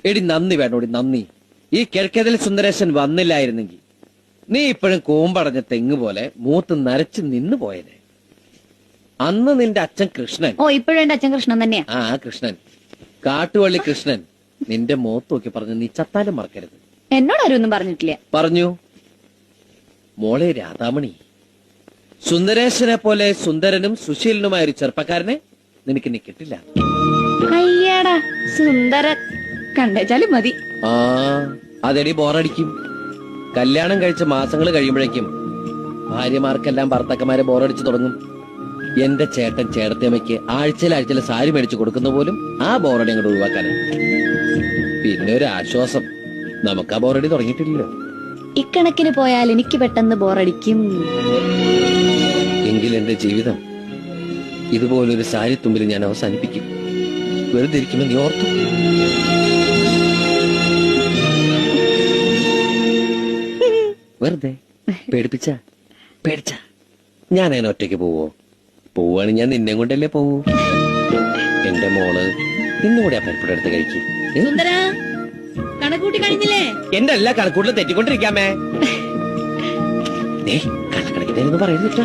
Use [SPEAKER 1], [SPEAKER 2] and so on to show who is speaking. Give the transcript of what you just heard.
[SPEAKER 1] എടി നന്ദി വേണോടി നന്ദി. ഈ കിഴക്കേതിൽ സുന്ദരേശൻ വന്നില്ലായിരുന്നെങ്കിൽ നീ ഇപ്പോഴും കൂമ്പടഞ്ഞ തെങ്ങ് പോലെ മൂത്ത് നരച്ച് നിന്ന് പോയനെ. അന്ന് നിന്റെ അച്ഛൻ കൃഷ്ണൻ.
[SPEAKER 2] ഓ, ഇപ്പോഴും എന്റെ അച്ഛൻ കൃഷ്ണൻ തന്നെയാ.
[SPEAKER 1] ആ കൃഷ്ണൻ, കാട്ടുവള്ളി കൃഷ്ണൻ നിന്റെ മുഖത്ത് നോക്കി പറഞ്ഞു, നീ ചത്താലും മറക്കരുത്.
[SPEAKER 2] എന്നോട് ആരും ഒന്നും പറഞ്ഞിട്ടില്ല.
[SPEAKER 1] പറഞ്ഞു. മോളെ രാധാമണി, സുന്ദരേശനെ പോലെ സുന്ദരനും സുശീലനുമായ ഒരു ചെറുപ്പക്കാരനെ നിനക്ക് നീ കിട്ടില്ല.
[SPEAKER 2] അയ്യാടാ സുന്ദരൻ കണ്ടേച്ചാലും മതി.
[SPEAKER 1] ആ അതെടി ബോറടിക്കും. കല്യാണം കഴിച്ച മാസങ്ങൾ കഴിയുമ്പോഴേക്കും ഭാര്യമാർക്കെല്ലാം ഭർത്താക്കന്മാരെ ബോറടിച്ചു തുടങ്ങും. എന്റെ ചേട്ടൻ ചേട്ടത്തിയമ്മയ്ക്ക് ആഴ്ചയിൽ സാരി മേടിച്ചു കൊടുക്കുന്ന പോലും ആ ബോറടി അങ്ങോട്ട് ഒഴിവാക്കാനാണ്. പിന്നെ ഒരു ആശ്വാസം, നമുക്ക് ആ ബോറടി തുടങ്ങിയിട്ടില്ലല്ലോ.
[SPEAKER 2] ഇക്കണക്കിന് പോയാൽ എനിക്ക് പെട്ടെന്ന് ബോറടിക്കും.
[SPEAKER 1] എങ്കിൽ എന്റെ ജീവിതം ഇതുപോലൊരു സാരി തുമ്പിൽ ഞാൻ അവസാനിപ്പിക്കും. വെറുതെ ഇരിക്കുമെന്ന് നീ ഓർത്തു. വെറുതെ പേടിച്ച ഞാൻ അതിനെ ഒറ്റയ്ക്ക് പോവോ? പോവാണ് ഞാൻ നിന്നെ കൊണ്ടല്ലേ പോവൂ. എന്റെ മോള് ഇന്നുകൂടെ ആ പരിപ്പുടെ അടുത്ത് കഴിക്കും.
[SPEAKER 2] കണക്കൂട്ടി കഴിഞ്ഞില്ലേ?
[SPEAKER 1] എന്റെ എല്ലാ കണക്കൂട്ടിലും തെറ്റിക്കൊണ്ടിരിക്കാമേ. കണക്കണക്കിന് പറയുന്നില്ല.